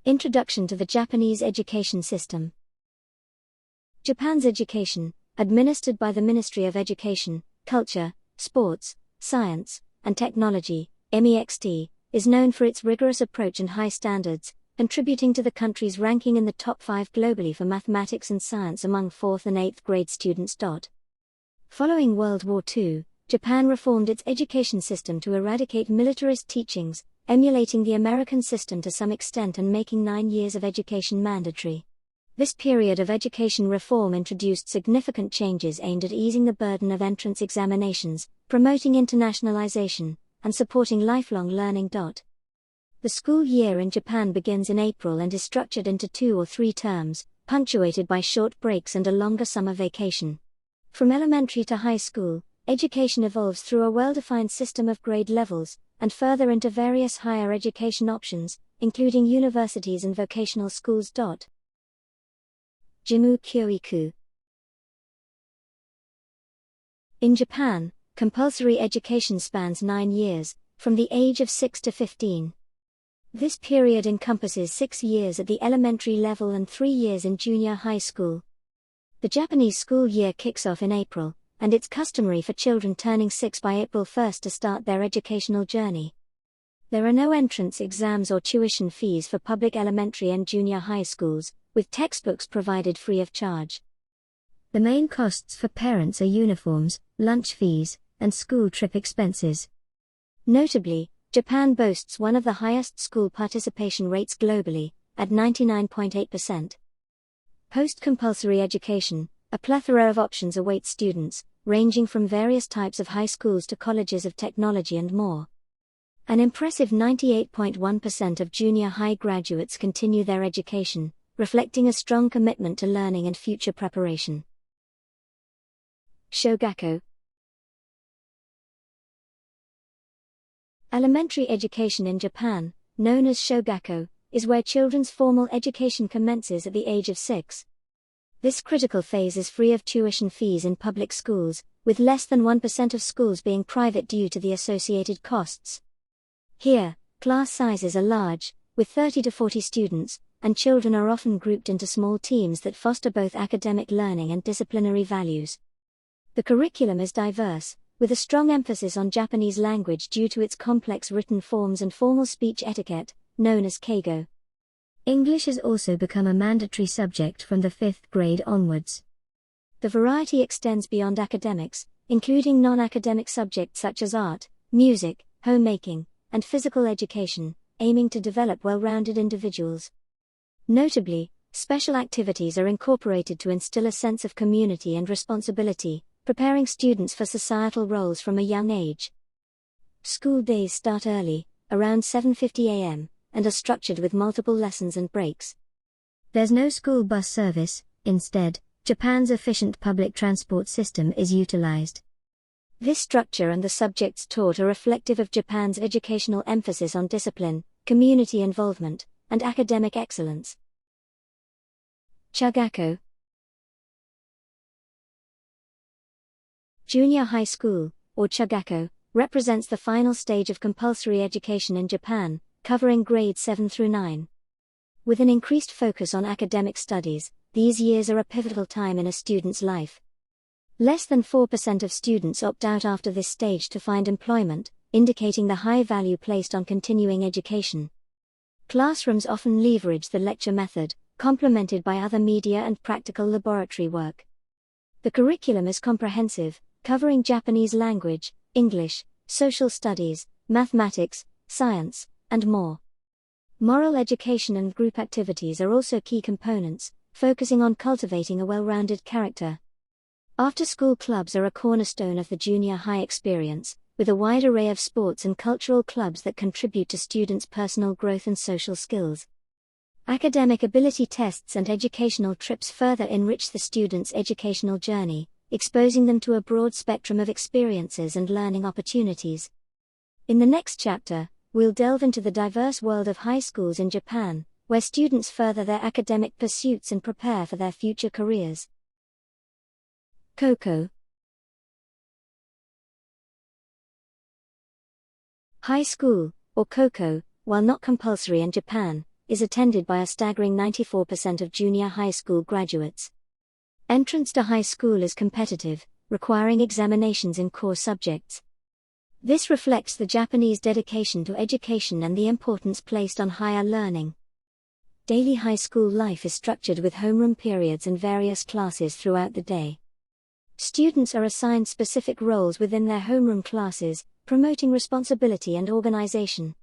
Introduction to the Japanese education system. Japan's education, administered by the Ministry of Education, Culture, Sports, Science, and Technology, MEXT, is known for its rigorous approach and high standards, contributing to the country's ranking in the top 5 globally for mathematics and science among 4th and 8th grade students. Following World War II, Japan reformed its education system to eradicate militarist teachings, emulating the American system to some extent and making 9 years of education mandatory. This period of education reform introduced significant changes aimed at easing the burden of entrance examinations, promoting internationalization, and supporting lifelong learning. The school year in Japan begins in April and is structured into 2 or 3 terms, punctuated by short breaks and a longer summer vacation. From elementary to high school, education evolves through a well-defined system of grade levels, and further into various higher education options, including universities and vocational schools. Gimu Kyoiku. In Japan, compulsory education spans 9 years, from the age of 6 to 15. This period encompasses 6 years at the elementary level and 3 years in junior high school. The Japanese school year kicks off in April, and it's customary for children turning 6 by April 1 to start their educational journey. There are no entrance exams or tuition fees for public elementary and junior high schools, with textbooks provided free of charge. The main costs for parents are uniforms, lunch fees, and school trip expenses. Notably, Japan boasts one of the highest school participation rates globally, at 99.8%. Post-compulsory education, a plethora of options await students, ranging from various types of high schools to colleges of technology and more. An impressive 98.1% of junior high graduates continue their education, reflecting a strong commitment to learning and future preparation. Shogakko. Elementary education in Japan, known as Shogakko, is where children's formal education commences at the age of 6. This critical phase is free of tuition fees in public schools, with less than 1% of schools being private due to the associated costs. Here, class sizes are large, with 30 to 40 students, and children are often grouped into small teams that foster both academic learning and disciplinary values. The curriculum is diverse, with a strong emphasis on Japanese language due to its complex written forms and formal speech etiquette, known as keigo. English has also become a mandatory subject from the 5th grade onwards. The variety extends beyond academics, including non-academic subjects such as art, music, homemaking, and physical education, aiming to develop well-rounded individuals. Notably, special activities are incorporated to instill a sense of community and responsibility, preparing students for societal roles from a young age. School days start early, around 7:50 a.m., and are structured with multiple lessons and breaks. There's no school bus service, instead, Japan's efficient public transport system is utilized. This structure and the subjects taught are reflective of Japan's educational emphasis on discipline, community involvement, and academic excellence. Chugakko. Junior high school, or Chugakko, represents the final stage of compulsory education in Japan, covering grades 7 through 9. With an increased focus on academic studies, these years are a pivotal time in a student's life. Less than 4% of students opt out after this stage to find employment, indicating the high value placed on continuing education. Classrooms often leverage the lecture method, complemented by other media and practical laboratory work. The curriculum is comprehensive, covering Japanese language, English, social studies, mathematics, science, and more. Moral education and group activities are also key components, focusing on cultivating a well-rounded character. After-school clubs are a cornerstone of the junior high experience, with a wide array of sports and cultural clubs that contribute to students' personal growth and social skills. Academic ability tests and educational trips further enrich the students' educational journey, exposing them to a broad spectrum of experiences and learning opportunities. In the next chapter, we'll delve into the diverse world of high schools in Japan, where students further their academic pursuits and prepare for their future careers. Koko. High school, or Koko, while not compulsory in Japan, is attended by a staggering 94% of junior high school graduates. Entrance to high school is competitive, requiring examinations in core subjects. This reflects the Japanese dedication to education and the importance placed on higher learning. Daily high school life is structured with homeroom periods and various classes throughout the day. Students are assigned specific roles within their homeroom classes, promoting responsibility and organization.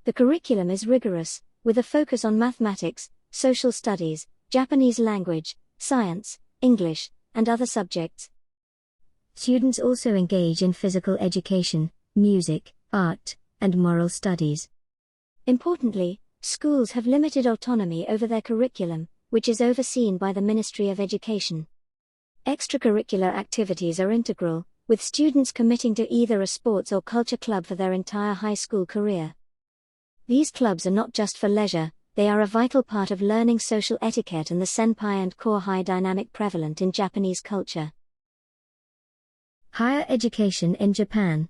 The curriculum is rigorous, with a focus on mathematics, social studies, Japanese language, science, English, and other subjects. Students also engage in physical education, music, art, and moral studies. Importantly, schools have limited autonomy over their curriculum, which is overseen by the Ministry of Education. Extracurricular activities are integral, with students committing to either a sports or culture club for their entire high school career. These clubs are not just for leisure, they are a vital part of learning social etiquette and the senpai and kohai dynamic prevalent in Japanese culture. Higher education in Japan.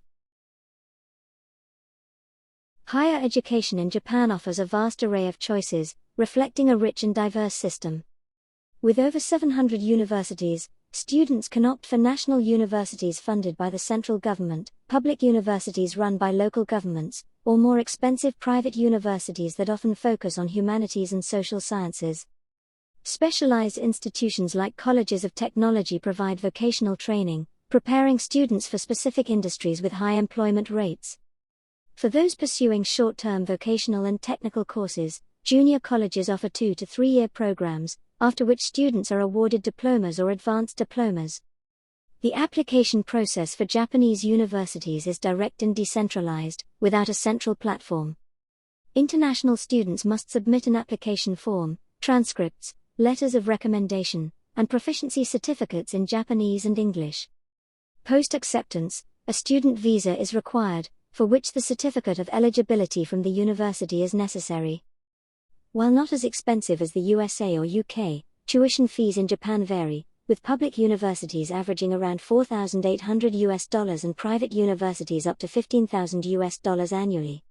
Higher education in Japan offers a vast array of choices, reflecting a rich and diverse system. With over 700 universities, students can opt for national universities funded by the central government, public universities run by local governments, or more expensive private universities that often focus on humanities and social sciences. Specialized institutions like colleges of technology provide vocational training, preparing students for specific industries with high employment rates. For those pursuing short-term vocational and technical courses, junior colleges offer 2 to 3 year programs, after which students are awarded diplomas or advanced diplomas. The application process for Japanese universities is direct and decentralized, without a central platform. International students must submit an application form, transcripts, letters of recommendation, and proficiency certificates in Japanese and English. Post-acceptance, a student visa is required, for which the certificate of eligibility from the university is necessary. While not as expensive as the USA or UK, tuition fees in Japan vary, with public universities averaging around $4,800 and private universities up to $15,000 annually.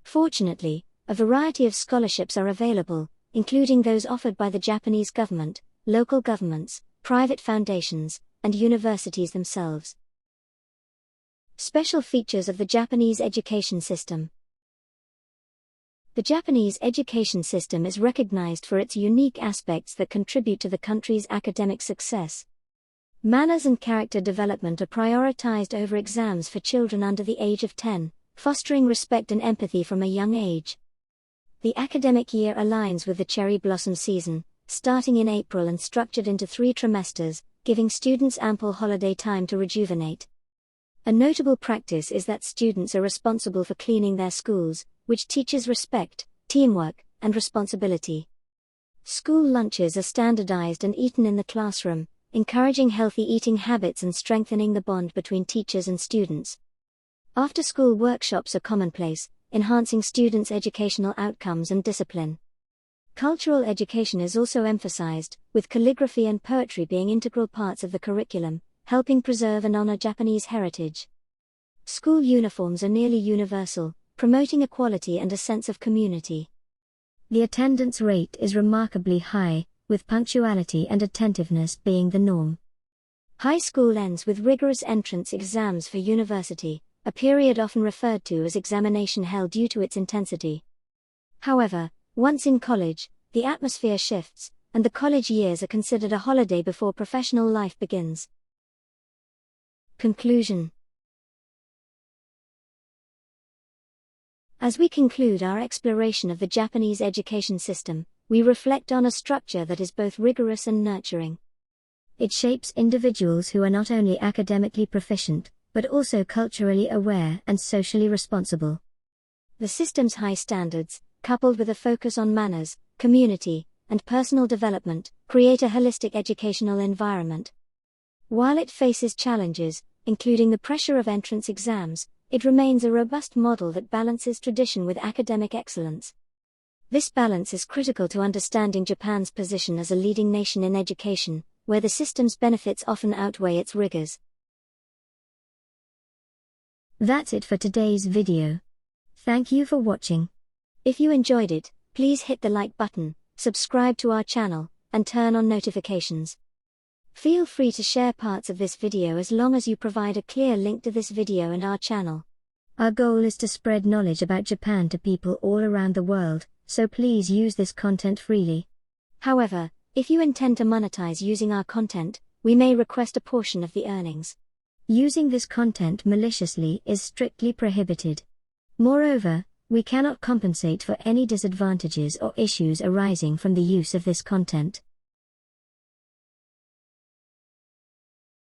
Fortunately, a variety of scholarships are available, including those offered by the Japanese government, local governments, private foundations, and universities themselves. Special features of the Japanese education system. The Japanese education system is recognized for its unique aspects that contribute to the country's academic success. Manners and character development are prioritized over exams for children under the age of 10, fostering respect and empathy from a young age. The academic year aligns with the cherry blossom season, starting in April and structured into 3 trimesters, giving students ample holiday time to rejuvenate. A notable practice is that students are responsible for cleaning their schools, which teaches respect, teamwork, and responsibility. School lunches are standardized and eaten in the classroom, encouraging healthy eating habits and strengthening the bond between teachers and students. After-school workshops are commonplace, enhancing students' educational outcomes and discipline. Cultural education is also emphasized, with calligraphy and poetry being integral parts of the curriculum, helping preserve and honor Japanese heritage. School uniforms are nearly universal, promoting equality and a sense of community. The attendance rate is remarkably high, with punctuality and attentiveness being the norm. High school ends with rigorous entrance exams for university, a period often referred to as examination hell due to its intensity. However, once in college, the atmosphere shifts, and the college years are considered a holiday before professional life begins. Conclusion. As we conclude our exploration of the Japanese education system, we reflect on a structure that is both rigorous and nurturing. It shapes individuals who are not only academically proficient, but also culturally aware and socially responsible. The system's high standards, coupled with a focus on manners, community, and personal development, create a holistic educational environment. While it faces challenges, including the pressure of entrance exams, it remains a robust model that balances tradition with academic excellence. This balance is critical to understanding Japan's position as a leading nation in education, where the system's benefits often outweigh its rigors. That's it for today's video. Thank you for watching. If you enjoyed it, please Please hit the like button, subscribe to our channel, and turn on notifications. Feel free to share parts of this video as long as you provide a clear link to this video and our channel. Our goal is to spread knowledge about Japan to people all around the world, so please use this content freely. However, if you intend to monetize using our content, we may request a portion of the earnings. Using this content maliciously is strictly prohibited. Moreover, we cannot compensate for any disadvantages or issues arising from the use of this content.